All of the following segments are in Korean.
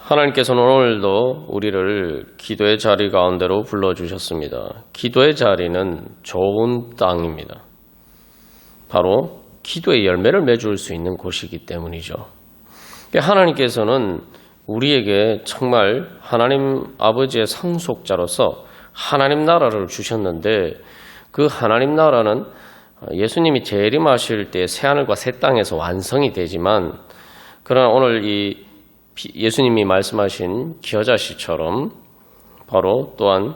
하나님께서는 오늘도 우리를 기도의 자리 가운데로 불러주셨습니다. 기도의 자리는 좋은 땅입니다. 바로 기도의 열매를 맺을 수 있는 곳이기 때문이죠. 하나님께서는 우리에게 정말 하나님 아버지의 상속자로서 하나님 나라를 주셨는데, 그 하나님 나라는 예수님이 재림하실 때 새하늘과 새 땅에서 완성이 되지만, 그러나 오늘 이 예수님이 말씀하신 겨자씨처럼 바로 또한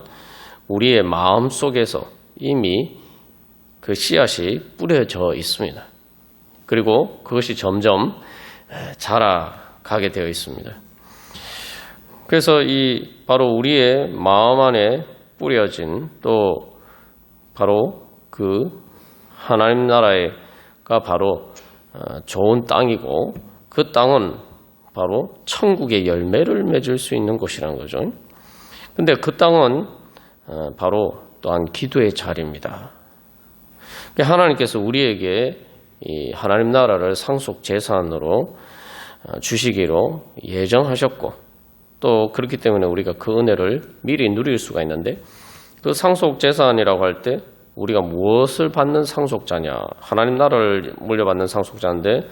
우리의 마음 속에서 이미 그 씨앗이 뿌려져 있습니다. 그리고 그것이 점점 자라가게 되어 있습니다. 그래서 이 바로 우리의 마음 안에 뿌려진, 또 바로 그 하나님 나라가 바로 좋은 땅이고, 그 땅은 바로 천국의 열매를 맺을 수 있는 곳이라는 거죠. 근데 그 땅은 바로 또한 기도의 자리입니다. 하나님께서 우리에게 이 하나님 나라를 상속 재산으로 주시기로 예정하셨고, 또 그렇기 때문에 우리가 그 은혜를 미리 누릴 수가 있는데, 그 상속 재산이라고 할 때 우리가 무엇을 받는 상속자냐? 하나님 나라를 물려받는 상속자인데,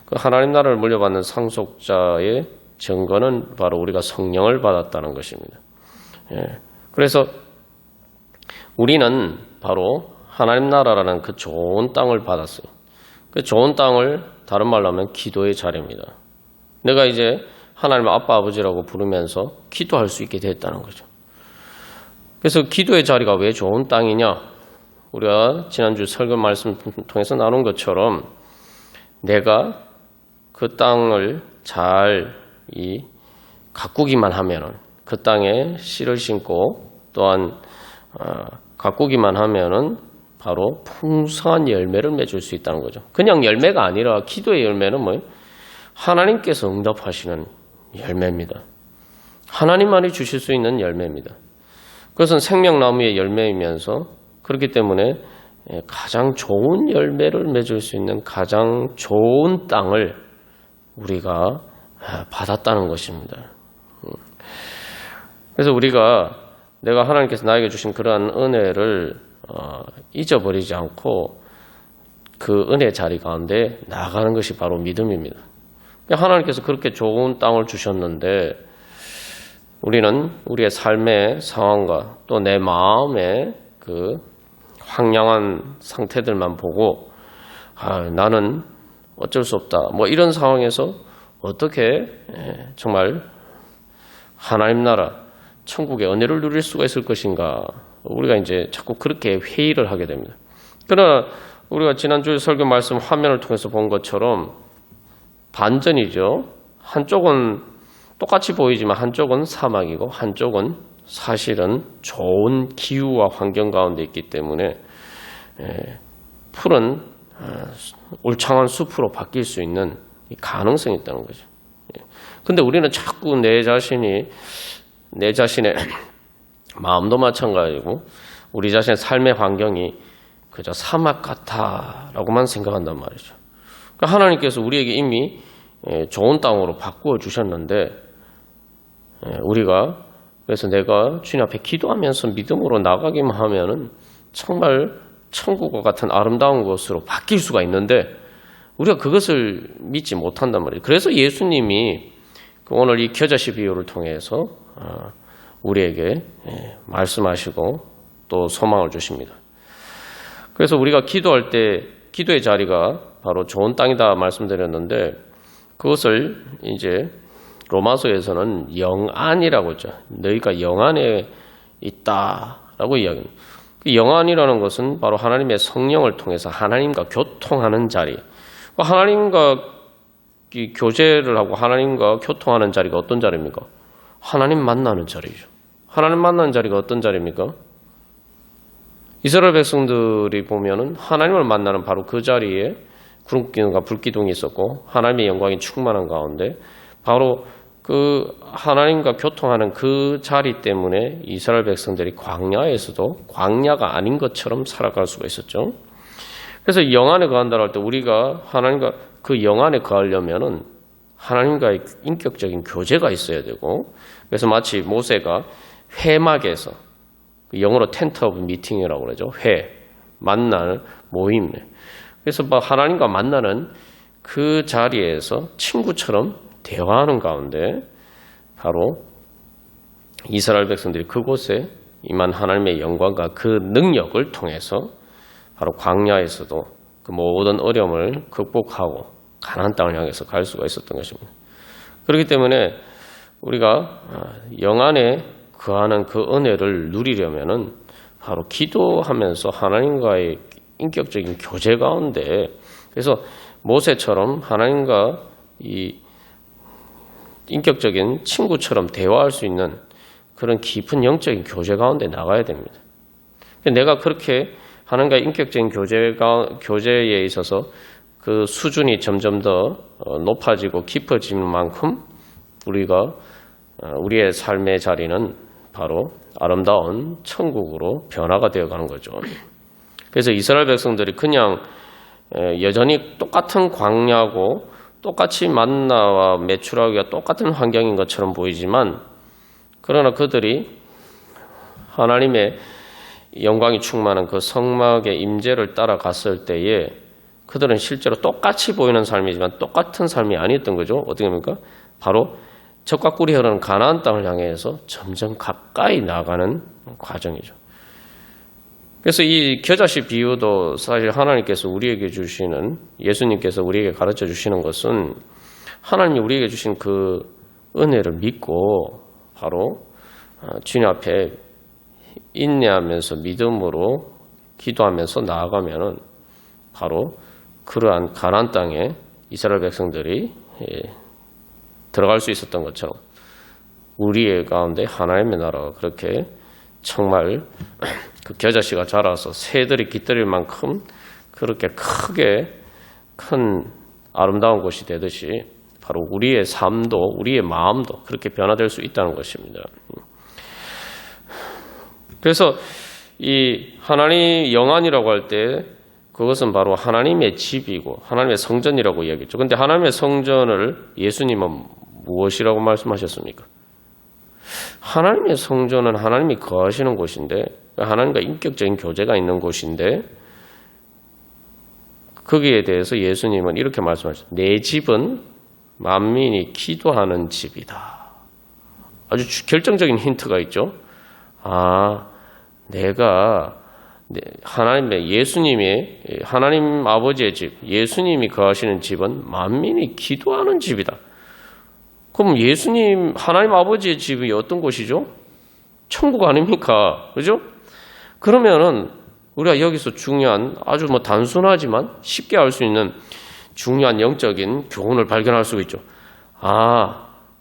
그 하나님 나라를 물려받는 상속자의 증거는 바로 우리가 성령을 받았다는 것입니다. 그래서 우리는 바로 하나님 나라라는 그 좋은 땅을 받았어요. 그 좋은 땅을 다른 말로 하면 기도의 자리입니다. 내가 이제 하나님 아빠 아버지라고 부르면서 기도할 수 있게 됐다는 거죠. 그래서 기도의 자리가 왜 좋은 땅이냐? 우리가 지난주 설교 말씀 통해서 나눈 것처럼 내가 그 땅을 잘 가꾸기만 하면은, 그 땅에 씨를 심고 또한 가꾸기만 하면은 바로 풍성한 열매를 맺을 수 있다는 거죠. 그냥 열매가 아니라 기도의 열매는 뭐예요? 하나님께서 응답하시는 열매입니다. 하나님만이 주실 수 있는 열매입니다. 그것은 생명나무의 열매이면서, 그렇기 때문에 가장 좋은 열매를 맺을 수 있는 가장 좋은 땅을 우리가 받았다는 것입니다. 그래서 우리가 내가 하나님께서 나에게 주신 그러한 은혜를 잊어버리지 않고 그 은혜 자리 가운데 나아가는 것이 바로 믿음입니다. 하나님께서 그렇게 좋은 땅을 주셨는데, 우리는 우리의 삶의 상황과 또 내 마음의 그 황량한 상태들만 보고 나는 어쩔 수 없다, 뭐 이런 상황에서 어떻게 정말 하나님 나라 천국의 은혜를 누릴 수가 있을 것인가, 우리가 이제 자꾸 그렇게 회의를 하게 됩니다. 그러나 우리가 지난주에 설교 말씀 화면을 통해서 본 것처럼 반전이죠. 한쪽은 똑같이 보이지만 한쪽은 사막이고 한쪽은 사실은 좋은 기후와 환경 가운데 있기 때문에 푸른 울창한 숲으로 바뀔 수 있는 가능성이 있다는 거죠. 근데 우리는 자꾸 내 자신의 마음도 마찬가지고 우리 자신의 삶의 환경이 그저 사막 같아라고만 생각한단 말이죠. 그러니까 하나님께서 우리에게 이미 좋은 땅으로 바꾸어 주셨는데, 우리가 그래서 내가 주님 앞에 기도하면서 믿음으로 나가기만 하면은 정말 천국과 같은 아름다운 곳으로 바뀔 수가 있는데, 우리가 그것을 믿지 못한단 말이에요. 그래서 예수님이 오늘 이 겨자씨 비유를 통해서 우리에게 말씀하시고 또 소망을 주십니다. 그래서 우리가 기도할 때 기도의 자리가 바로 좋은 땅이다 말씀드렸는데, 그것을 이제 로마서에서는 영안이라고 했죠. 너희가 영안에 있다라고 이야기합니다. 그 영안이라는 것은 바로 하나님의 성령을 통해서 하나님과 교통하는 자리. 하나님과 교제를 하고 하나님과 교통하는 자리가 어떤 자리입니까? 하나님 만나는 자리죠. 하나님 만나는 자리가 어떤 자리입니까? 이스라엘 백성들이 보면은 하나님을 만나는 바로 그 자리에 구름기둥과 불기둥이 있었고 하나님의 영광이 충만한 가운데 바로 그 하나님과 교통하는 그 자리 때문에 이스라엘 백성들이 광야에서도 광야가 아닌 것처럼 살아갈 수가 있었죠. 그래서 영 안에 거한다고 할 때 우리가 하나님과 그 영 안에 거하려면은 하나님과의 인격적인 교제가 있어야 되고, 그래서 마치 모세가 회막에서, 영어로 텐트 오브 미팅이라고 그러죠. 만날 모임. 그래서 하나님과 만나는 그 자리에서 친구처럼 대화하는 가운데 바로 이스라엘 백성들이 그곳에 임한 하나님의 영광과 그 능력을 통해서 바로 광야에서도 그 모든 어려움을 극복하고 가나안 땅을 향해서 갈 수가 있었던 것입니다. 그렇기 때문에 우리가 영안에 거하는 그 은혜를 누리려면은 바로 기도하면서 하나님과의 인격적인 교제 가운데, 그래서 모세처럼 하나님과 이 인격적인 친구처럼 대화할 수 있는 그런 깊은 영적인 교제 가운데 나가야 됩니다. 내가 그렇게 하나님과 인격적인 교제에 있어서 그 수준이 점점 더 높아지고 깊어지는 만큼 우리의 삶의 자리는 바로 아름다운 천국으로 변화가 되어가는 거죠. 그래서 이스라엘 백성들이 그냥 여전히 똑같은 광야고 똑같이 만나와 메추라기가 똑같은 환경인 것처럼 보이지만, 그러나 그들이 하나님의 영광이 충만한 그 성막의 임재를 따라갔을 때에 그들은 실제로 똑같이 보이는 삶이지만 똑같은 삶이 아니었던 거죠. 어떻게 합니까? 바로 젖과 꿀이 흐르는 가나안 땅을 향해서 점점 가까이 나가는 과정이죠. 그래서 이 겨자씨 비유도 사실 하나님께서 우리에게 주시는, 예수님께서 우리에게 가르쳐 주시는 것은 하나님이 우리에게 주신 그 은혜를 믿고 바로 주님 앞에 인내하면서 믿음으로 기도하면서 나아가면은 바로 그러한 가나안 땅에 이스라엘 백성들이 들어갈 수 있었던 것처럼 우리의 가운데 하나님의 나라가 그렇게 정말 그 겨자씨가 자라서 새들이 깃들일 만큼 그렇게 크게 큰 아름다운 곳이 되듯이 바로 우리의 삶도 우리의 마음도 그렇게 변화될 수 있다는 것입니다. 그래서 이 하나님 영안이라고 할 때 그것은 바로 하나님의 집이고 하나님의 성전이라고 이야기했죠. 그런데 하나님의 성전을 예수님은 무엇이라고 말씀하셨습니까? 하나님의 성전은 하나님이 거하시는 곳인데, 하나님과 인격적인 교제가 있는 곳인데, 거기에 대해서 예수님은 이렇게 말씀하셨어요. 내 집은 만민이 기도하는 집이다. 아주 결정적인 힌트가 있죠. 내가 예수님의 하나님 아버지의 집, 예수님이 거하시는 집은 만민이 기도하는 집이다. 그럼 하나님 아버지의 집이 어떤 곳이죠? 천국 아닙니까? 그죠? 그러면은 우리가 여기서 중요한, 아주 단순하지만 쉽게 알 수 있는 중요한 영적인 교훈을 발견할 수 있죠.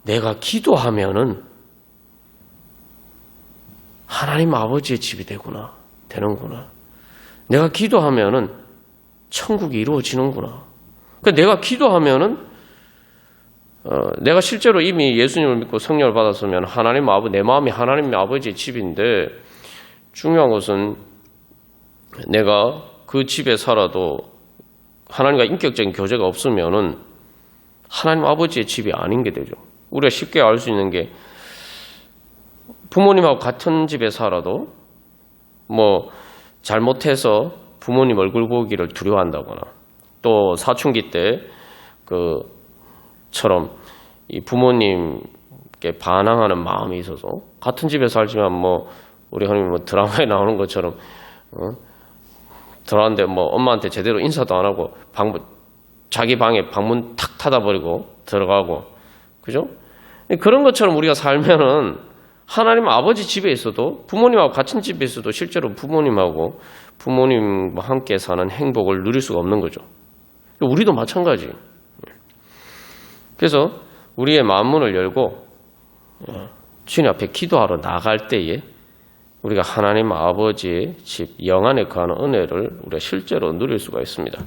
내가 기도하면은 하나님 아버지의 집이 되는구나. 내가 기도하면은 천국이 이루어지는구나. 그러니까 내가 기도하면은 내가 실제로 이미 예수님을 믿고 성령을 받았으면 내 마음이 하나님 아버지의 집인데, 중요한 것은 내가 그 집에 살아도 하나님과 인격적인 교제가 없으면은 하나님 아버지의 집이 아닌 게 되죠. 우리가 쉽게 알 수 있는 게, 부모님하고 같은 집에 살아도 잘못해서 부모님 얼굴 보기를 두려워한다거나, 또 사춘기 때 처럼 이 부모님께 반항하는 마음이 있어서 같은 집에 살지만 우리 형님 드라마에 나오는 것처럼 들어왔는데 엄마한테 제대로 인사도 안 하고 자기 방에 방문 탁 닫아버리고 들어가고, 그죠? 그런 것처럼 우리가 살면은 하나님 아버지 집에 있어도, 부모님하고 같은 집에 있어도 실제로 부모님과 함께 사는 행복을 누릴 수가 없는 거죠. 우리도 마찬가지. 그래서 우리의 마음문을 열고 주님 앞에 기도하러 나갈 때에 우리가 하나님 아버지의 집 영안에 거하는 은혜를 우리가 실제로 누릴 수가 있습니다.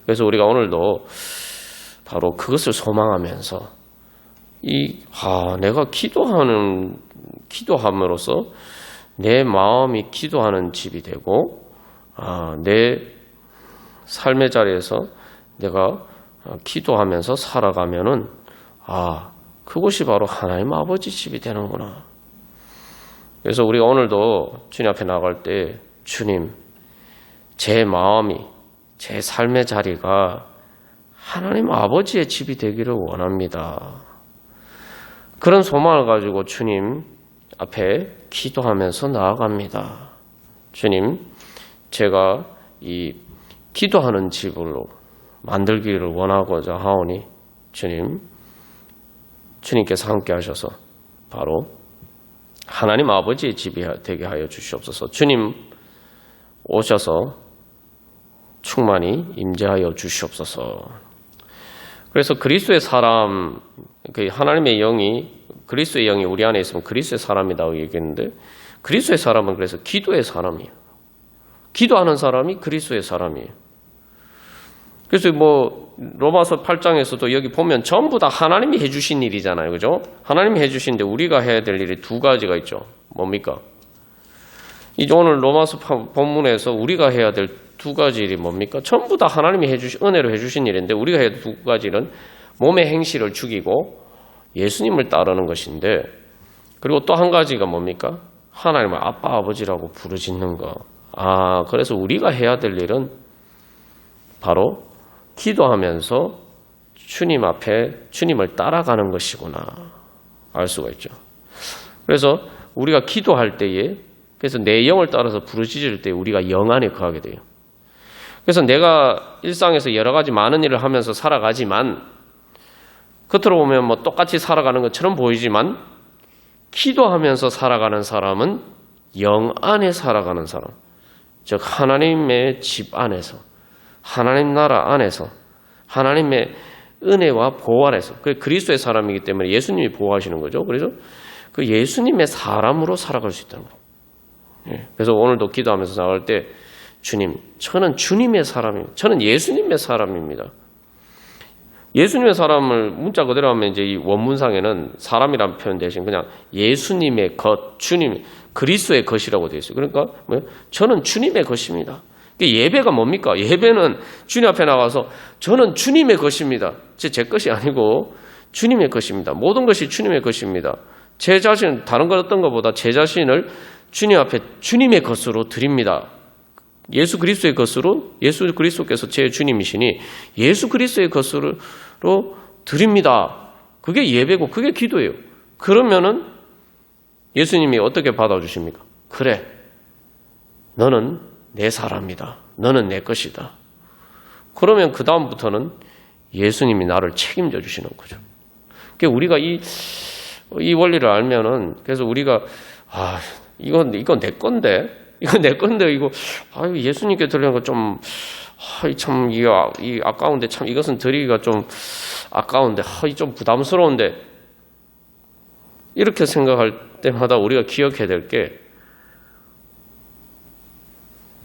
그래서 우리가 오늘도 바로 그것을 소망하면서 내가 기도함으로써 내 마음이 기도하는 집이 되고, 내 삶의 자리에서 내가 기도하면서 살아가면은 그곳이 바로 하나님 아버지 집이 되는구나. 그래서 우리가 오늘도 주님 앞에 나갈 때 주님, 제 마음이, 제 삶의 자리가 하나님 아버지의 집이 되기를 원합니다. 그런 소망을 가지고 주님 앞에 기도하면서 나아갑니다. 주님, 제가 이 기도하는 집으로 만들기를 원하고자 하오니 주님께서 함께 하셔서 바로 하나님 아버지의 집이 되게 하여 주시옵소서. 주님 오셔서 충만히 임재하여 주시옵소서. 그래서 그리스도의 사람, 하나님의 영이, 그리스도의 영이 우리 안에 있으면 그리스도의 사람이라고 얘기했는데, 그리스도의 사람은 그래서 기도의 사람이에요. 기도하는 사람이 그리스도의 사람이에요. 그래서 로마서 8장에서도 여기 보면 전부 다 하나님이 해주신 일이잖아요. 그죠? 하나님이 해주신데 우리가 해야 될 일이 두 가지가 있죠. 뭡니까? 이제 오늘 로마서 본문에서 우리가 해야 될 두 가지 일이 뭡니까? 전부 다 하나님이 은혜로 해주신 일인데 우리가 해야 될 두 가지 일은 몸의 행실을 죽이고 예수님을 따르는 것인데, 그리고 또 한 가지가 뭡니까? 하나님을 아빠, 아버지라고 부르짖는 거. 그래서 우리가 해야 될 일은 바로 기도하면서 주님 앞에 주님을 따라가는 것이구나 알 수가 있죠. 그래서 우리가 기도할 때에, 그래서 내 영을 따라서 부르짖을 때 우리가 영 안에 거하게 돼요. 그래서 내가 일상에서 여러 가지 많은 일을 하면서 살아가지만, 겉으로 보면 똑같이 살아가는 것처럼 보이지만, 기도하면서 살아가는 사람은 영 안에 살아가는 사람, 즉 하나님의 집 안에서, 하나님 나라 안에서, 하나님의 은혜와 보호 안에서, 그리스도의 사람이기 때문에 예수님이 보호하시는 거죠. 그래서 그 예수님의 사람으로 살아갈 수 있다는 거예요. 그래서 오늘도 기도하면서 나갈 때 주님, 저는 주님의 사람입니다. 저는 예수님의 사람입니다. 예수님의 사람을 문자 그대로 하면 이제 이 원문상에는 사람이라는 표현 대신 그냥 예수님의 것, 주님, 그리스도의 것이라고 되어 있어요. 그러니까 저는 주님의 것입니다. 예배가 뭡니까? 예배는 주님 앞에 나가서 저는 주님의 것입니다. 제 것이 아니고 주님의 것입니다. 모든 것이 주님의 것입니다. 제 자신, 다른 것 어떤 것보다 제 자신을 주님 앞에 주님의 것으로 드립니다. 예수 그리스도의 것으로, 예수 그리스도께서 제 주님이시니 예수 그리스도의 것으로 드립니다. 그게 예배고 그게 기도예요. 그러면은 예수님이 어떻게 받아주십니까? 그래, 너는 내 사람이다. 너는 내 것이다. 그러면 그 다음부터는 예수님이 나를 책임져 주시는 거죠. 그러니까 우리가 이 원리를 알면은, 그래서 우리가 이건 내 건데, 예수님께 드리는 거 좀 참 이 아까운데, 참 이것은 드리기가 좀 아까운데, 좀 부담스러운데, 이렇게 생각할 때마다 우리가 기억해야 될 게,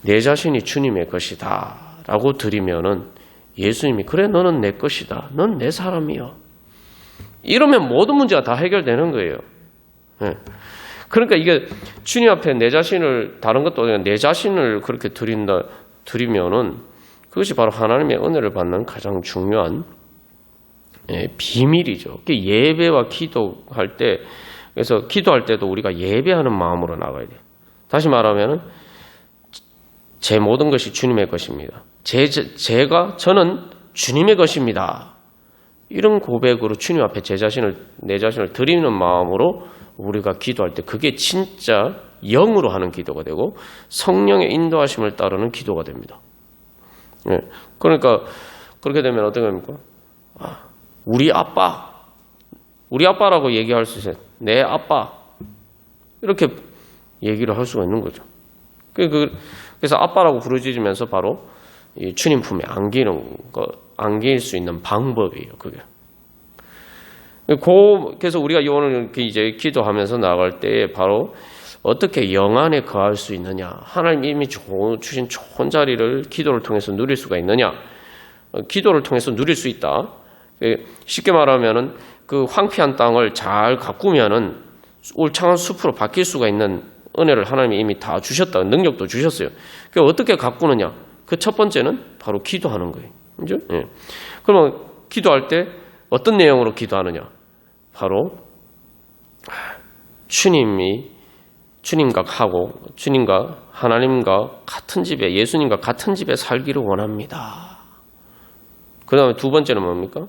내 자신이 주님의 것이다 라고 드리면은 예수님이 그래, 너는 내 것이다, 넌 내 사람이야, 이러면 모든 문제가 다 해결되는 거예요. 그러니까 이게 주님 앞에 내 자신을, 다른 것도 아니라 내 자신을 그렇게 드리면은 그것이 바로 하나님의 은혜를 받는 가장 중요한 비밀이죠. 예배와 기도할 때, 그래서 기도할 때도 우리가 예배하는 마음으로 나가야 돼요. 다시 말하면은 제 모든 것이 주님의 것입니다. 저는 주님의 것입니다. 이런 고백으로 주님 앞에 내 자신을 드리는 마음으로 우리가 기도할 때 그게 진짜 영으로 하는 기도가 되고 성령의 인도하심을 따르는 기도가 됩니다. 그러니까 그렇게 되면 어떻게 됩니까? 우리 아빠라고 얘기할 수 있어요. 내 아빠, 이렇게 얘기를 할 수가 있는 거죠. 그래서 아빠라고 부르짖으면서 바로 이 주님 품에 안길 수 있는 방법이에요, 그게. 그래서 우리가 오늘 이제 기도하면서 나아갈 때 바로 어떻게 영 안에 거할 수 있느냐, 하나님 이미 주신 좋은 자리를 기도를 통해서 누릴 수가 있느냐, 기도를 통해서 누릴 수 있다. 쉽게 말하면은 그 황폐한 땅을 잘 가꾸면은 울창한 숲으로 바뀔 수가 있는 은혜를 하나님이 이미 다 주셨다. 능력도 주셨어요. 어떻게 가꾸느냐? 그 첫 번째는 바로 기도하는 거예요. 그죠? 그러면 기도할 때 어떤 내용으로 기도하느냐? 바로 주님과 하나님과 같은 집에, 예수님과 같은 집에 살기를 원합니다. 그 다음에 두 번째는 뭡니까?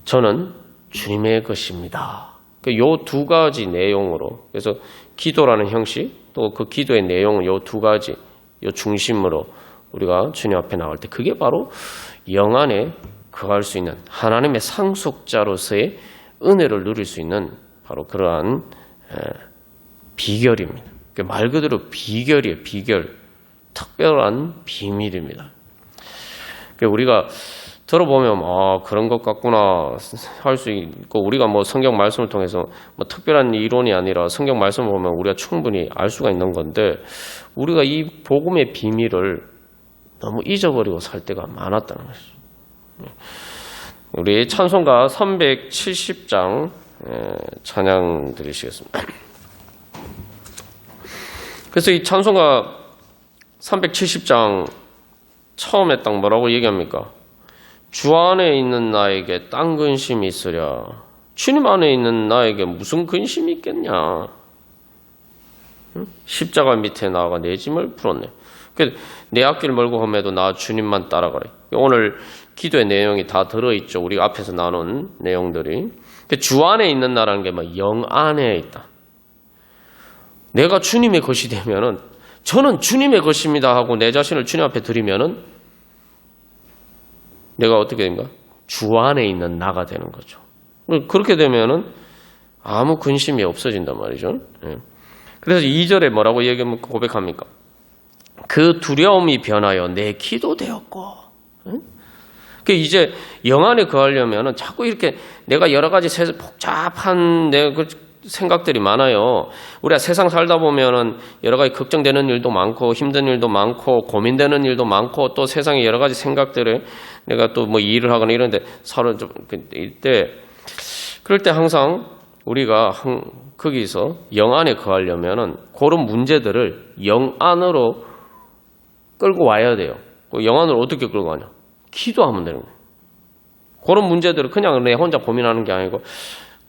저는 주님의 것입니다. 요 두 가지 내용으로, 그래서 기도라는 형식, 또 그 기도의 내용은 요 두 가지, 요 중심으로 우리가 주님 앞에 나올 때, 그게 바로 영 안에 거할 수 있는 하나님의 상속자로서의 은혜를 누릴 수 있는 바로 그러한 비결입니다. 말 그대로 비결이에요. 비결. 특별한 비밀입니다. 우리가 들어보면 그런 것 같구나 할 수 있고, 우리가 뭐 성경 말씀을 통해서 뭐 특별한 이론이 아니라 성경 말씀을 보면 우리가 충분히 알 수가 있는 건데, 우리가 이 복음의 비밀을 너무 잊어버리고 살 때가 많았다는 것이죠. 우리 찬송가 370장 찬양 드리시겠습니다. 그래서 이 찬송가 370장 처음에 딱 뭐라고 얘기합니까? 주 안에 있는 나에게 딴 근심이 있으랴. 주님 안에 있는 나에게 무슨 근심이 있겠냐. 십자가 밑에 나아가 내 짐을 풀었네. 내 앞길 멀고 험해도 나 주님만 따라가래. 오늘 기도의 내용이 다 들어있죠. 우리가 앞에서 나눈 내용들이. 주 안에 있는 나라는 게 막 영 안에 있다. 내가 주님의 것이 되면은, 저는 주님의 것입니다 하고 내 자신을 주님 앞에 드리면은 내가 어떻게 됩니까? 주 안에 있는 나가 되는 거죠. 그렇게 되면은 아무 근심이 없어진단 말이죠. 그래서 2절에 뭐라고 고백합니까? 그 두려움이 변하여 내 기도 되었고. 이제 영 안에 거하려면은 자꾸 이렇게 내가 여러 가지 복잡한 생각들이 많아요. 우리가 세상 살다 보면은 여러 가지 걱정되는 일도 많고 힘든 일도 많고 고민되는 일도 많고, 또 세상에 여러 가지 생각들을 내가 또 뭐 일을 하거나 이런데 서로 좀 그럴 때 항상 우리가 거기서 영 안에 거하려면은 그런 문제들을 영 안으로 끌고 와야 돼요. 영 안으로 어떻게 끌고 가냐? 기도하면 되는 거예요. 그런 문제들을 그냥 내 혼자 고민하는 게 아니고,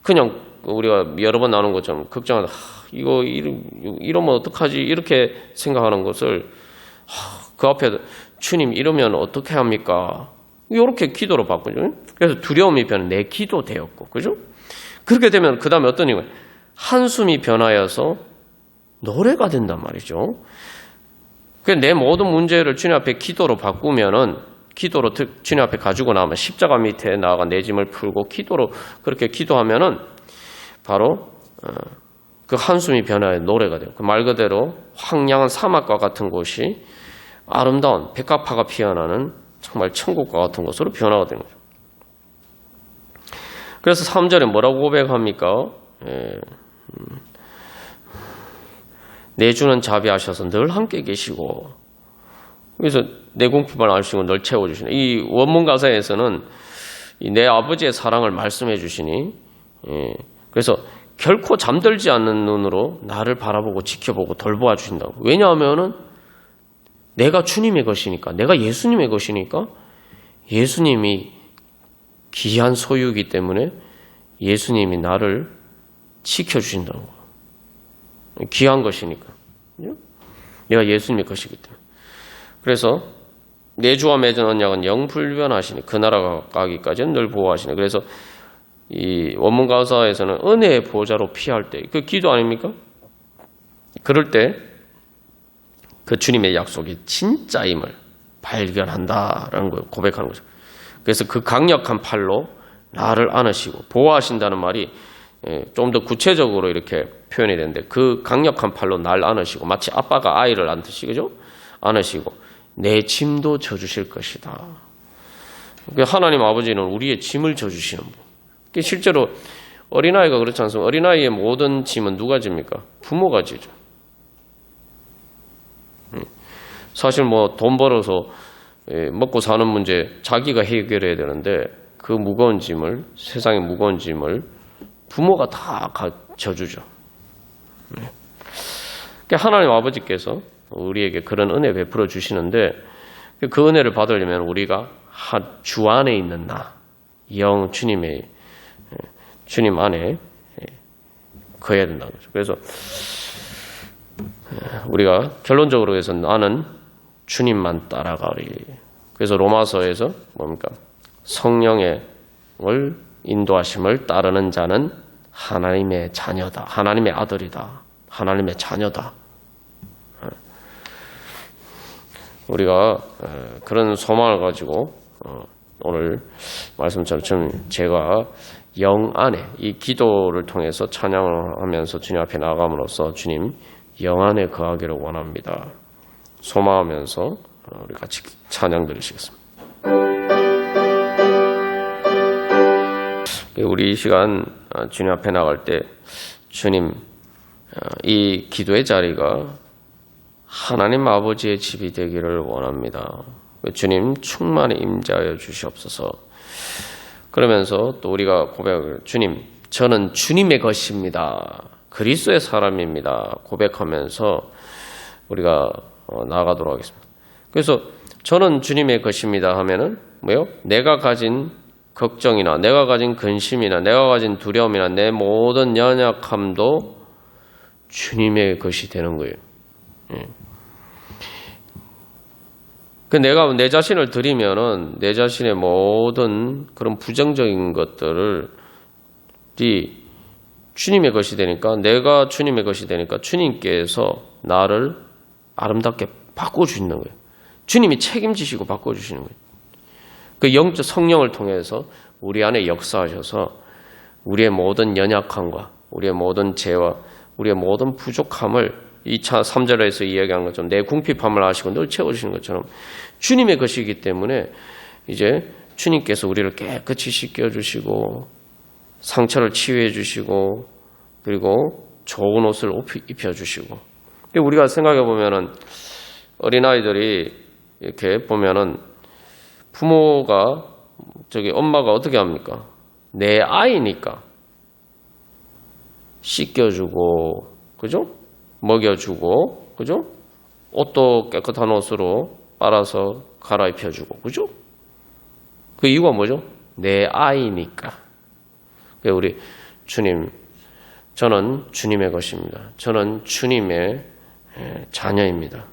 그냥 우리가 여러 번 나눈 것처럼 걱정하다, 이거 이러면 어떡하지? 이렇게 생각하는 것을 그 앞에 주님 이러면 어떻게 합니까? 이렇게 기도로 바꾸죠. 그래서 두려움이 변해 내 기도 되었고, 그죠? 그렇게 되면 그 다음에 어떤 이유가 한숨이 변하여서 노래가 된단 말이죠. 내 모든 문제를 주님 앞에 기도로 바꾸면은, 기도로 주님 앞에 가지고 나오면, 십자가 밑에 나아가 내 짐을 풀고 기도로 그렇게 기도하면은 바로 그 한숨이 변화의 노래가 돼요. 그 말 그대로 황량한 사막과 같은 곳이 아름다운 백합화가 피어나는 정말 천국과 같은 곳으로 변화가 되는 거죠. 그래서 3절에 뭐라고 고백합니까? 내 주는 자비하셔서 늘 함께 계시고, 그래서 내 궁핍을 아시고 늘 채워주시네. 이 원문 가사에서는 내 아버지의 사랑을 말씀해 주시니, 그래서 결코 잠들지 않는 눈으로 나를 바라보고 지켜보고 돌보아 주신다고. 왜냐하면은 내가 주님의 것이니까, 내가 예수님의 것이니까, 예수님이 귀한 소유이기 때문에 예수님이 나를 지켜주신다는 거예요. 귀한 것이니까. 내가 예수님의 것이기 때문에. 그래서 내 주와 맺은 언약은 영불변하시니 그 나라가 가기까지는 늘 보호하시니. 그래서 이 원문 가사에서는 은혜의 보좌로 피할 때, 그 기도 아닙니까? 그럴 때 그 주님의 약속이 진짜임을 발견한다라는 걸 고백하는 거죠. 그래서 그 강력한 팔로 나를 안으시고, 보호하신다는 말이 좀 더 구체적으로 이렇게 표현이 되는데, 그 강력한 팔로 날 안으시고, 마치 아빠가 아이를 안듯이, 그죠? 안으시고 내 짐도 져주실 것이다. 하나님 아버지는 우리의 짐을 져주시는 분. 실제로 어린아이가 그렇지 않습니까? 어린아이의 모든 짐은 누가 집니까? 부모가 지죠. 사실 뭐 돈 벌어서 먹고 사는 문제 자기가 해결해야 되는데, 그 무거운 짐을, 세상의 무거운 짐을 부모가 다 져주죠. 하나님 아버지께서 우리에게 그런 은혜 베풀어 주시는데, 그 은혜를 받으려면 우리가 주 안에 있는 나, 영 주님의 주님 안에 거해야 된다는 거죠. 그래서 우리가 결론적으로 해서 나는 주님만 따라가리. 그래서 로마서에서 뭡니까? 성령의 인도하심을 따르는 자는 하나님의 자녀다. 하나님의 아들이다. 하나님의 자녀다. 우리가 그런 소망을 가지고 오늘 말씀처럼 제가 영 안에 이 기도를 통해서 찬양을 하면서 주님 앞에 나아감으로써 주님 영 안에 거하기를 원합니다. 소망하면서 우리 같이 찬양 드리시겠습니다. 우리 이 시간 주님 앞에 나갈 때 주님 이 기도의 자리가 하나님 아버지의 집이 되기를 원합니다. 주님 충만히 임재하여 주시옵소서. 그러면서 또 우리가 고백을 주님 저는 주님의 것입니다. 그리스도의 사람입니다. 고백하면서 우리가 나아가도록 하겠습니다. 그래서 저는 주님의 것입니다 하면은 뭐요? 내가 가진 걱정이나 내가 가진 근심이나 내가 가진 두려움이나 내 모든 연약함도 주님의 것이 되는 거예요. 내가 내 자신을 드리면은 내 자신의 모든 그런 부정적인 것들이 주님의 것이 되니까 내가 주님의 것이 되니까 주님께서 나를 아름답게 바꿔주시는 거예요. 주님이 책임지시고 바꿔주시는 거예요. 그 영적 성령을 통해서 우리 안에 역사하셔서 우리의 모든 연약함과 우리의 모든 죄와 우리의 모든 부족함을 2차 3절에서 이야기한 것처럼 내 궁핍함을 아시고 늘 채워주시는 것처럼 주님의 것이기 때문에 이제 주님께서 우리를 깨끗이 씻겨주시고 상처를 치유해 주시고 그리고 좋은 옷을 입혀주시고 우리가 생각해 보면은 어린아이들이 이렇게 보면은 부모가 엄마가 어떻게 합니까? 내 아이니까 씻겨주고 그죠? 먹여주고 그죠? 옷도 깨끗한 옷으로 빨아서 갈아입혀주고 그죠? 그 이유가 뭐죠? 내 아이니까. 우리 주님, 저는 주님의 것입니다. 저는 주님의 자녀입니다.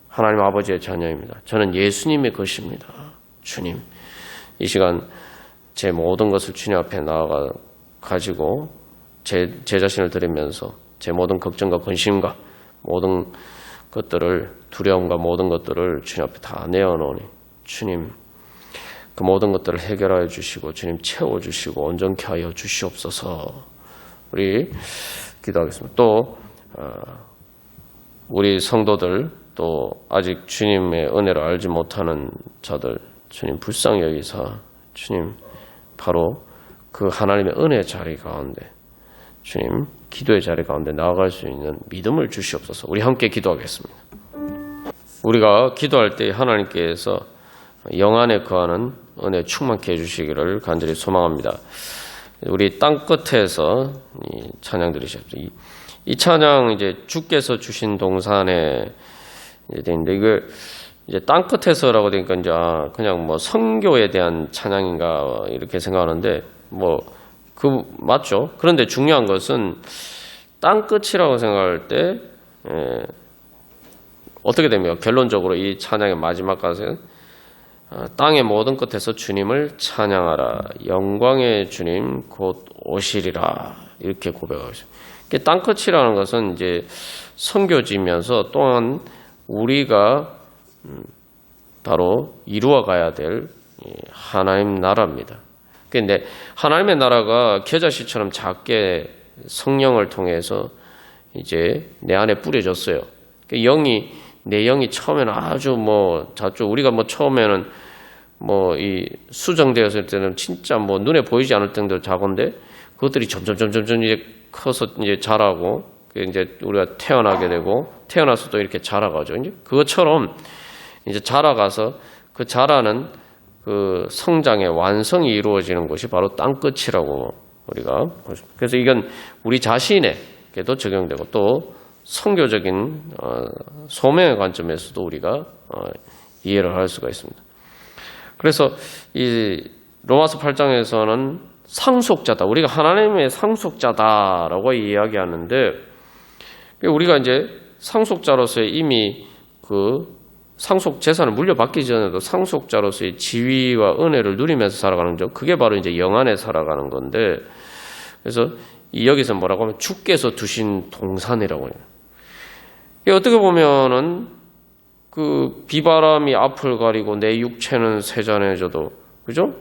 하나님 아버지의 자녀입니다. 저는 예수님의 것입니다. 주님, 이 시간 제 모든 것을 주님 앞에 나아가 가지고 제 자신을 드리면서 제 모든 걱정과 근심과 모든 것들을 두려움과 모든 것들을 주님 앞에 다 내어놓으니 주님 그 모든 것들을 해결하여 주시고 주님 채워주시고 온전케 하여 주시옵소서. 우리 기도하겠습니다. 또 우리 성도들 또 아직 주님의 은혜를 알지 못하는 자들 주님 불쌍히 여기사 주님 바로 그 하나님의 은혜 자리 가운데 주님 기도의 자리 가운데 나아갈 수 있는 믿음을 주시옵소서. 우리 함께 기도하겠습니다. 우리가 기도할 때 하나님께서 영 안에 거하는 은혜 충만케 해주시기를 간절히 소망합니다. 우리 땅 끝에서 이 찬양 들으셨죠. 이 찬양 이제 주께서 주신 동산에 되는데 이게 이제 땅 끝에서라고 되니까 이제 그냥 뭐 선교에 대한 찬양인가 이렇게 생각하는데 맞죠. 그런데 중요한 것은 땅 끝이라고 생각할 때 어떻게 됩니까? 결론적으로 이 찬양의 마지막 가사는 땅의 모든 끝에서 주님을 찬양하라. 영광의 주님 곧 오시리라. 이렇게 고백하고 있습니다. 땅 끝이라는 것은 이제 선교지면서 또한 우리가 바로 이루어가야 될 하나님 나라입니다. 그런데 하나님의 나라가 겨자씨처럼 작게 성령을 통해서 이제 내 안에 뿌려졌어요. 내 영이 처음에는 아주 우리가 처음에는 이 수정되었을 때는 진짜 눈에 보이지 않을 정도로 작은데 그것들이 점점 이제 커서 이제 자라고 이제 우리가 태어나게 되고 태어나서 또 이렇게 자라가죠. 이제 그것처럼 이제 자라가서 그 자라는 그 성장의 완성이 이루어지는 것이 바로 땅끝이라고 우리가 그래서 이건 우리 자신에게도 적용되고 또 선교적인 소명의 관점에서도 우리가 이해를 할 수가 있습니다. 그래서 이 로마서 8장에서는 상속자다. 우리가 하나님의 상속자다라고 이야기하는데, 우리가 이제 상속자로서의 이미 그 상속 재산을 물려받기 전에도 상속자로서의 지위와 은혜를 누리면서 살아가는 거죠. 그게 바로 이제 영안에 살아가는 건데, 그래서 여기서 뭐라고 하면 주께서 두신 동산이라고 해요. 어떻게 보면은 그 비바람이 앞을 가리고 내 육체는 세잔해져도, 그죠?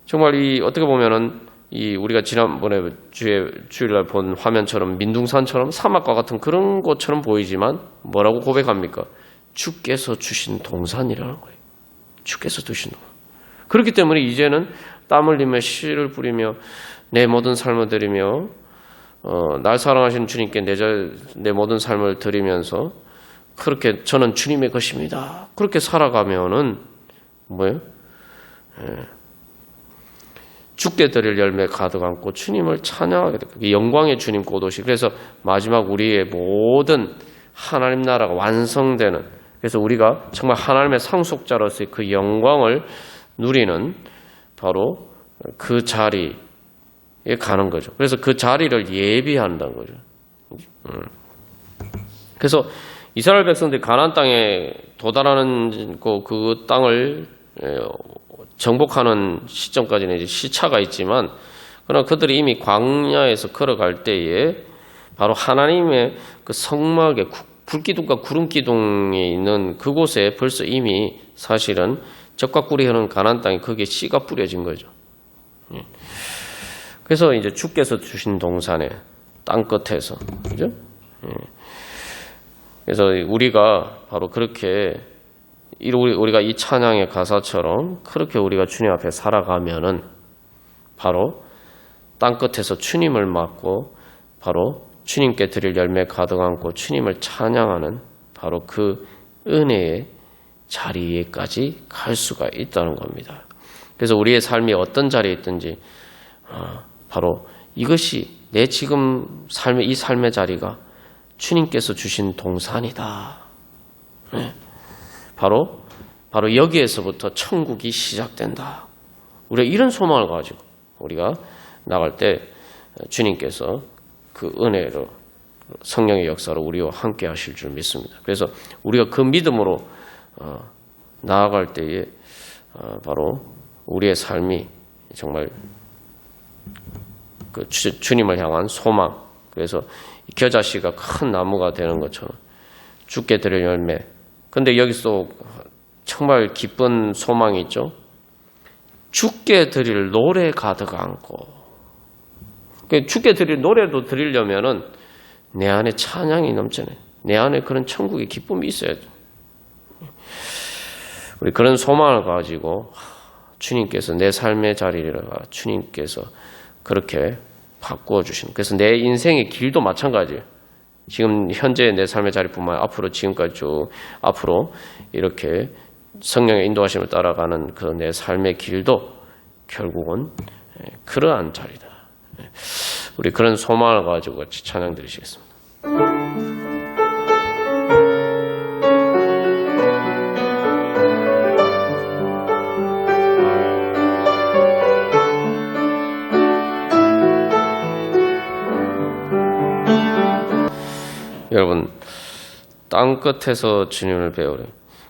정말 이 어떻게 보면은 이 우리가 지난번에 주일날 본 화면처럼 민둥산처럼 사막과 같은 그런 것처럼 보이지만 뭐라고 고백합니까? 주께서 주신 동산이라는 거예요. 주께서 주신 동산. 그렇기 때문에 이제는 땀 흘리며 씨를 뿌리며 내 모든 삶을 드리며 날 사랑하시는 주님께 내 모든 삶을 드리면서 그렇게 저는 주님의 것입니다. 그렇게 살아가면은 뭐예요? 죽게 드릴 열매 가득 안고 주님을 찬양하게 됩니다. 영광의 주님 꽃옷이. 그래서 마지막 우리의 모든 하나님 나라가 완성되는, 그래서 우리가 정말 하나님의 상속자로서의 그 영광을 누리는 바로 그 자리에 가는 거죠. 그래서 그 자리를 예비한다는 거죠. 그래서 이스라엘 백성들이 가나안 땅에 도달하는 그 땅을 정복하는 시점까지는 이제 시차가 있지만, 그러나 그들이 이미 광야에서 걸어갈 때에 바로 하나님의 그 성막에 불기둥과 구름기둥이 있는 그곳에 벌써 이미 사실은 젖과 꿀이 흐르는 가나안 땅에 거기에 씨가 뿌려진 거죠. 그래서 이제 주께서 주신 동산에 땅 끝에서, 그죠? 그래서 우리가 바로 그렇게 우리가 이 찬양의 가사처럼 그렇게 우리가 주님 앞에 살아가면은 바로 땅 끝에서 주님을 맞고 바로 주님께 드릴 열매 가득 안고 주님을 찬양하는 바로 그 은혜의 자리에까지 갈 수가 있다는 겁니다. 그래서 우리의 삶이 어떤 자리에 있든지 바로 이것이 내 지금 이 삶의 자리가 주님께서 주신 동산이다. 바로 여기에서부터 천국이 시작된다. 우리가 이런 소망을 가지고 우리가 나갈 때 주님께서 그 은혜로 성령의 역사로 우리와 함께 하실 줄 믿습니다. 그래서 우리가 그 믿음으로 나아갈 때에 바로 우리의 삶이 정말 그 주님을 향한 소망, 그래서 겨자씨가 큰 나무가 되는 것처럼 죽게 드릴 열매. 근데 여기서 정말 기쁜 소망이 있죠. 죽게 드릴 노래 가득 안고. 죽게 드릴 노래도 드리려면은 내 안에 찬양이 넘쳐나요. 내 안에 그런 천국의 기쁨이 있어야죠. 우리 그런 소망을 가지고 주님께서 내 삶의 자리가 주님께서 그렇게 바꾸어 주시는. 그래서 내 인생의 길도 마찬가지예요. 지금 현재 내 삶의 자리뿐만 아니라 앞으로 지금까지 쭉 앞으로 이렇게 성령의 인도하심을 따라가는 그 내 삶의 길도 결국은 그러한 자리다. 우리 그런 소망을 가지고 같이 찬양 드리시겠습니다. 여러분, 땅 끝에서 주님을 배우래.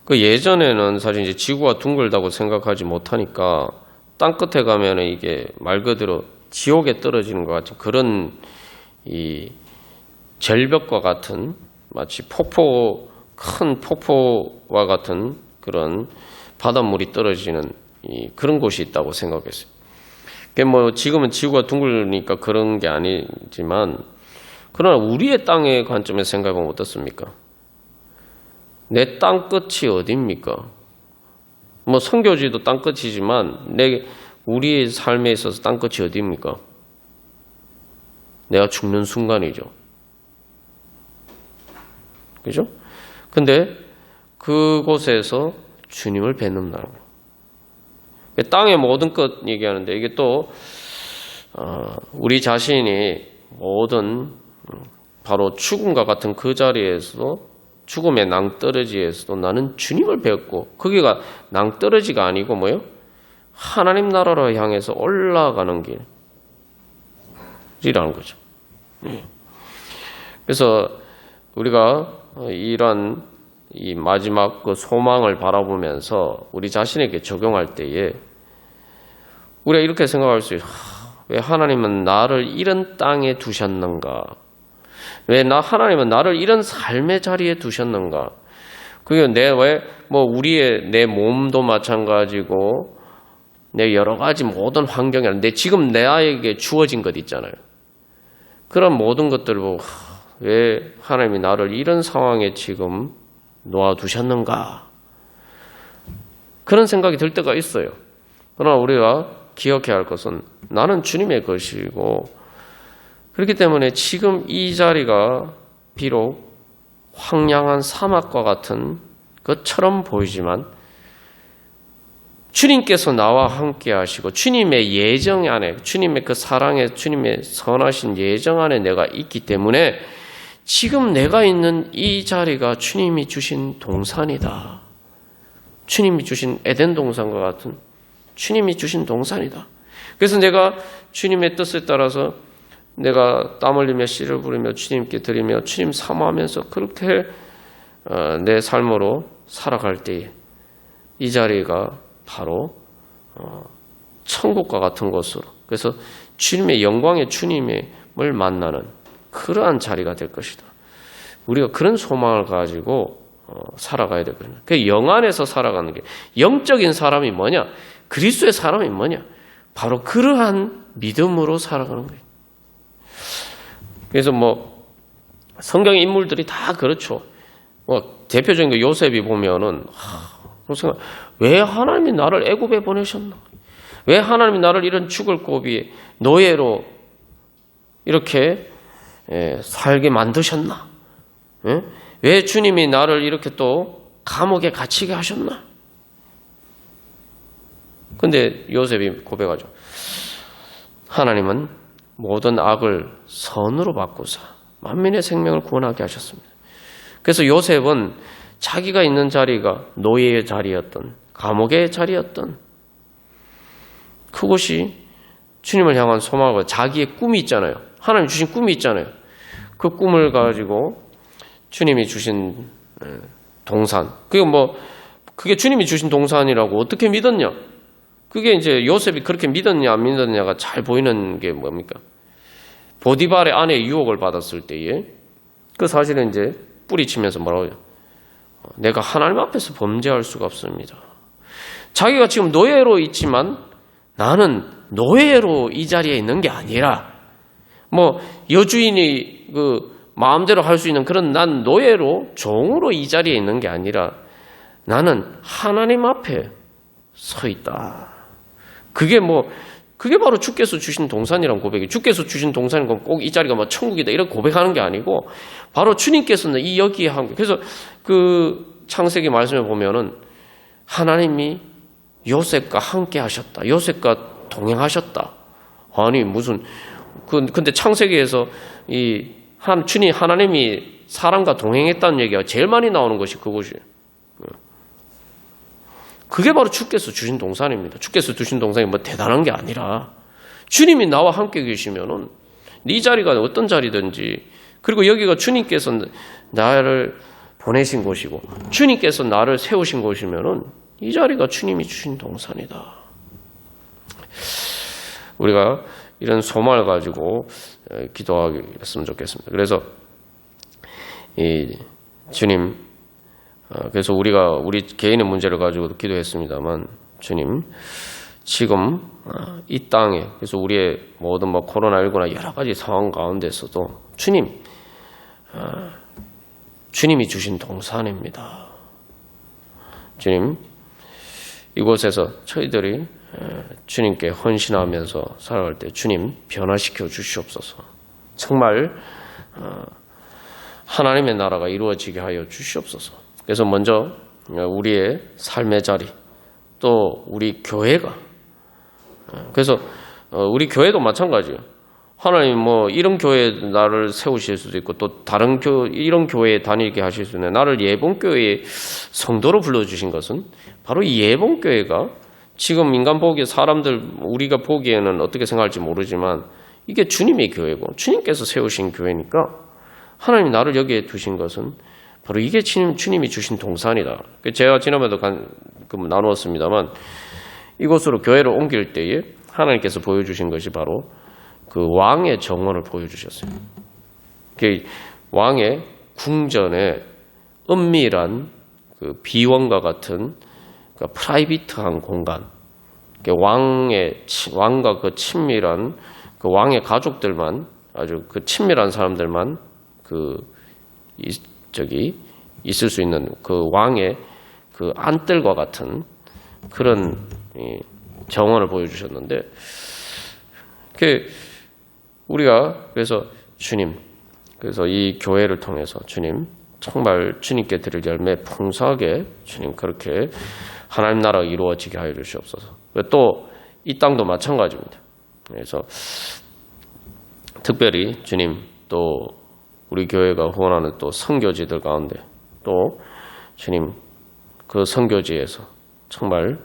그 예전에는 사실 이제 지구가 둥글다고 생각하지 못하니까 땅 끝에 가면은 이게 말 그대로 지옥에 떨어지는 것 같은 그런 이 절벽과 같은 마치 큰 폭포와 같은 그런 바닷물이 떨어지는 그런 곳이 있다고 생각했어요. 그게 뭐 지금은 지구가 둥글니까 그런 게 아니지만, 그러나 우리의 땅의 관점에서 생각해보면 어떻습니까? 내 땅 끝이 어디입니까? 뭐 선교지도 땅 끝이지만 우리의 삶에 있어서 땅 끝이 어디입니까? 내가 죽는 순간이죠. 그죠? 근데 그곳에서 주님을 뵙는다는 거예요. 땅의 모든 것 얘기하는데 이게 또 우리 자신이 모든 바로 죽음과 같은 그 자리에서도, 죽음의 낭떠러지에서도 나는 주님을 뵙고, 거기가 낭떠러지가 아니고 뭐예요? 하나님 나라로 향해서 올라가는 길, 그리라는 거죠. 그래서 우리가 이런 이 마지막 그 소망을 바라보면서 우리 자신에게 적용할 때에 우리가 이렇게 생각할 수 있어요. 왜 하나님은 나를 이런 땅에 두셨는가? 왜 하나님은 나를 이런 삶의 자리에 두셨는가? 그게 내 몸도 마찬가지고 내 여러 가지 모든 환경이 지금 내에게 주어진 것 있잖아요. 그런 모든 것들을 보고 왜 하나님이 나를 이런 상황에 지금 놓아두셨는가? 그런 생각이 들 때가 있어요. 그러나 우리가 기억해야 할 것은 나는 주님의 것이고 그렇기 때문에 지금 이 자리가 비록 황량한 사막과 같은 것처럼 보이지만 주님께서 나와 함께 하시고 주님의 예정 안에 주님의 그 사랑에 주님의 선하신 예정 안에 내가 있기 때문에 지금 내가 있는 이 자리가 주님이 주신 동산이다. 주님이 주신 에덴 동산과 같은 주님이 주신 동산이다. 그래서 내가 주님의 뜻에 따라서 내가 땀 흘리며 씨를 부르며 주님께 드리며 주님 사모하면서 그렇게 내 삶으로 살아갈 때에 이 자리가 바로 천국과 같은 곳으로 그래서 주님의 영광의 주님을 만나는 그러한 자리가 될 것이다. 우리가 그런 소망을 가지고 살아가야 되거든요. 그 영 안에서 살아가는 게 영적인 사람이 뭐냐? 그리스도의 사람이 뭐냐? 바로 그러한 믿음으로 살아가는 거예요. 그래서 성경 인물들이 다 그렇죠. 대표적인 거 요셉이 보면은 왜 하나님이 나를 애굽에 보내셨나? 왜 하나님이 나를 이런 죽을 고비에 노예로 이렇게 살게 만드셨나? 왜 주님이 나를 이렇게 또 감옥에 갇히게 하셨나? 근데 요셉이 고백하죠. 하나님은 모든 악을 선으로 바꾸사 만민의 생명을 구원하게 하셨습니다. 그래서 요셉은 자기가 있는 자리가 노예의 자리였던 감옥의 자리였던 그곳이 주님을 향한 소망과 자기의 꿈이 있잖아요. 하나님 주신 꿈이 있잖아요. 그 꿈을 가지고 주님이 주신 동산. 그게 주님이 주신 동산이라고 어떻게 믿었냐? 그게 이제 요셉이 그렇게 믿었냐 안 믿었냐가 잘 보이는 게 뭡니까? 보디발의 아내의 유혹을 받았을 때에 그 사실은 이제 뿌리치면서 뭐라고 해요? 내가 하나님 앞에서 범죄할 수가 없습니다. 자기가 지금 노예로 있지만 나는 노예로 이 자리에 있는 게 아니라 여주인이 마음대로 할 수 있는 그런 난 노예로 종으로 이 자리에 있는 게 아니라 나는 하나님 앞에 서 있다. 그게 바로 주께서 주신 동산이란 고백이에요. 주께서 주신 동산인 건 꼭 이 자리가 천국이다 이렇게 고백하는 게 아니고 바로 주님께서는 이 여기에 그래서 그 창세기 말씀에 보면은 하나님이 요셉과 함께 하셨다. 요셉과 동행하셨다. 아니 근데 창세기에서 하나님이 사람과 동행했다는 얘기가 제일 많이 나오는 것이 그것이에요. 그게 바로 주께서 주신 동산입니다. 주께서 주신 동산이 대단한 게 아니라 주님이 나와 함께 계시면은 네 자리가 어떤 자리든지 그리고 여기가 주님께서 나를 보내신 곳이고 주님께서 나를 세우신 곳이면은 이 자리가 주님이 주신 동산이다. 우리가 이런 소망을 가지고 기도하겠으면 좋겠습니다. 그래서 주님 그래서 우리가 우리 개인의 문제를 가지고도 기도했습니다만 주님 지금 이 땅에 그래서 우리의 모든 코로나19나 여러 가지 상황 가운데서도 주님이 주신 동산입니다. 주님 이곳에서 저희들이 주님께 헌신하면서 살아갈 때 주님 변화시켜 주시옵소서. 정말 하나님의 나라가 이루어지게 하여 주시옵소서. 그래서 먼저 우리의 삶의 자리 또 우리 교회가 그래서 우리 교회도 마찬가지예요. 하나님 이런 교회에 나를 세우실 수도 있고 또 다른 이런 교회에 다니게 하실 수 있는 나를 예봉교회의 성도로 불러주신 것은 바로 이 예봉교회가 지금 인간 보기에 사람들 우리가 보기에는 어떻게 생각할지 모르지만 이게 주님의 교회고 주님께서 세우신 교회니까 하나님이 나를 여기에 두신 것은 바로 이게 주님이 주신 동산이다. 제가 지난번에도 나누었습니다만 이곳으로 교회를 옮길 때에 하나님께서 보여주신 것이 바로 그 왕의 정원을 보여주셨어요. 왕의 궁전에 은밀한 그 비원과 같은 그 프라이빗한 공간, 왕과 그 친밀한 그 왕의 가족들만 아주 그 친밀한 사람들만 있을 수 있는 그 왕의 그 안뜰과 같은 그런 정원을 보여주셨는데, 우리가 그래서 그래서 이 교회를 통해서 주님 정말 주님께 드릴 열매 풍성하게 주님 그렇게 하나님 나라가 이루어지게 하여 주시옵소서. 또 이 땅도 마찬가지입니다. 그래서 특별히 주님 또 우리 교회가 후원하는 또 선교지들 가운데 또 주님 그 선교지에서 정말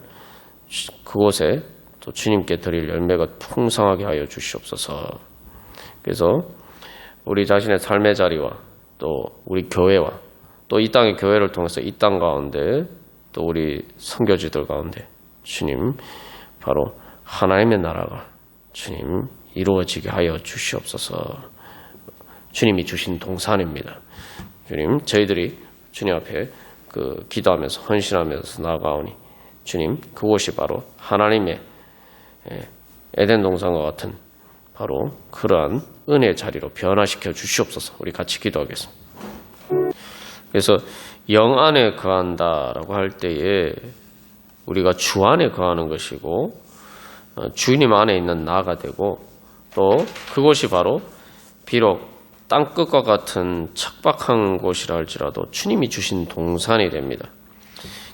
그곳에 또 주님께 드릴 열매가 풍성하게 하여 주시옵소서. 그래서 우리 자신의 삶의 자리와 또 우리 교회와 또 이 땅의 교회를 통해서 이 땅 가운데 또 우리 선교지들 가운데 주님 바로 하나님의 나라가 주님 이루어지게 하여 주시옵소서. 주님이 주신 동산입니다. 주님 저희들이 주님 앞에 기도하면서 헌신하면서 나아가오니 주님 그곳이 바로 하나님의 에덴 동산과 같은 바로 그러한 은혜의 자리로 변화시켜 주시옵소서. 우리 같이 기도하겠습니다. 그래서 영 안에 거한다라고 할 때에 우리가 주 안에 거하는 것이고 주님 안에 있는 나가 되고 또 그곳이 바로 비록 땅끝과 같은 척박한 곳이라 할지라도 주님이 주신 동산이 됩니다.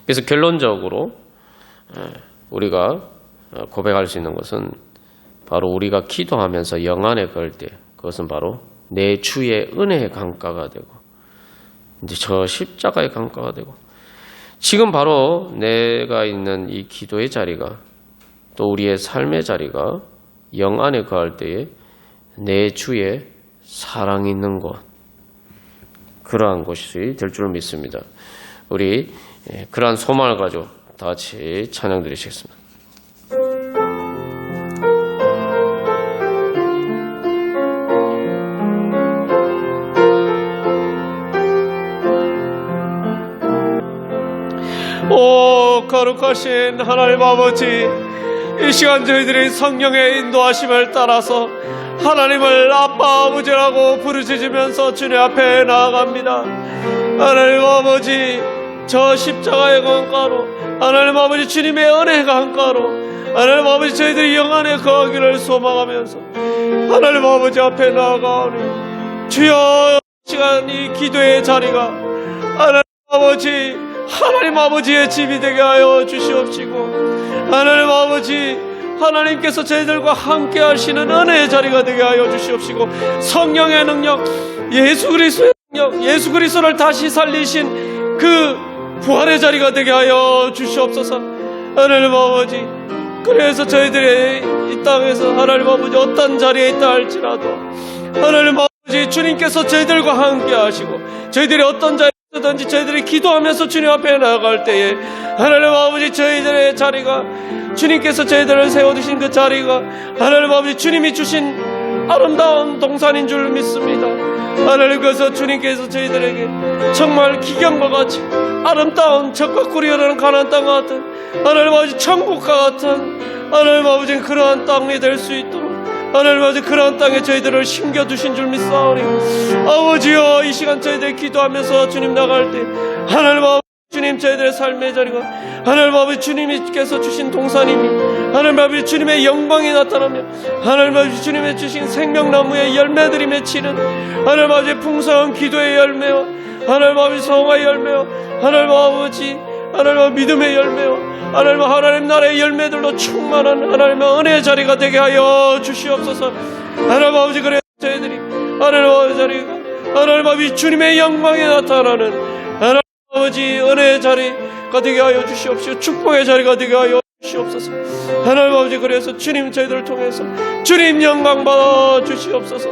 그래서 결론적으로 우리가 고백할 수 있는 것은 바로 우리가 기도하면서 영 안에 걸 때 그것은 바로 내 주의 은혜의 강가가 되고 이제 저 십자가의 강가가 되고 지금 바로 내가 있는 이 기도의 자리가 또 우리의 삶의 자리가 영 안에 거할 때에 내 주의 사랑이 있는 곳 그러한 곳이 될 줄 믿습니다. 우리 그러한 소망을 가지고 다 같이 찬양 드리시겠습니다. 오 거룩하신 하나님 아버지, 이 시간 저희들이 성령의 인도하심을 따라서 하나님을 아빠 아버지라고 부르짖으면서 주님 앞에 나아갑니다. 하나님 아버지, 저 십자가의 강가로 하나님 아버지 주님의 은혜의 강가로 하나님 아버지 저희들이 영 안에 거하기를 소망하면서 하나님 아버지 앞에 나아가오니 주여 시간 이 기도의 자리가 하나님 아버지 하나님 아버지의 집이 되게 하여 주시옵시고 하나님 아버지 하나님께서 저희들과 함께 하시는 은혜의 자리가 되게 하여 주시옵시고 성령의 능력 예수 그리스도의 능력 예수 그리스도를 다시 살리신 그 부활의 자리가 되게 하여 주시옵소서. 하나님 아버지 그래서 저희들이 이 땅에서 하나님 아버지 어떤 자리에 있다 할지라도 하나님 아버지 주님께서 저희들과 함께 하시고 저희들이 어떤 자리에 든지 저희들이 기도하면서 주님 앞에 나아갈 때에 하나님 아버지 저희들의 자리가 주님께서 저희들을 세워두신 그 자리가 하나님 아버지 주님이 주신 아름다운 동산인 줄 믿습니다. 하나님께서 주님께서 저희들에게 정말 기경과 같이 아름다운 적과 꿀이 흐르는 가나안 땅 같은 하나님 아버지 천국과 같은 하나님 아버지 그러한 땅이 될 수 있도록 하나님 아버지 그러한 땅에 저희들을 심겨두신 줄 믿사오니 아버지여 이 시간 저희들 기도하면서 주님 나갈 때 하나님 아버지 주님 저희들의 삶의 자리가 하나님 아버지 주님께서 주신 동산이니 하나님 아버지 주님의 영광이 나타나며 하나님 아버지 주님의 주신 생명나무의 열매들이 맺히는 하나님 아버지 풍성한 기도의 열매와 하나님 아버지 성화의 열매와 하나님 아버지 하나님 믿음의 열매와 하나님 나라의 열매들로 충만한 하나님의 은혜의 자리가 되게 하여 주시옵소서. 하나님 아버지 그래 저희들이 하나님 아버지 자리가 하나님 아버지 주님의 영광이 나타나는 하나님 아버지 은혜의 자리가 되게 하여 주시옵시고 축복의 자리가 되게 하여 주시옵소서. 하나님 아버지, 그래서 주님 저희들을 통해서 주님 영광 받아 주시옵소서.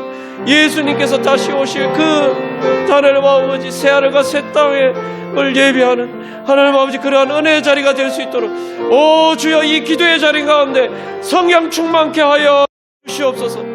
예수님께서 다시 오실 그 하나님 아버지 새하늘과 새 땅을 예비하는 하나님 아버지 그러한 은혜의 자리가 될 수 있도록 오 주여 이 기도의 자리 가운데 성령 충만케 하여 주시옵소서.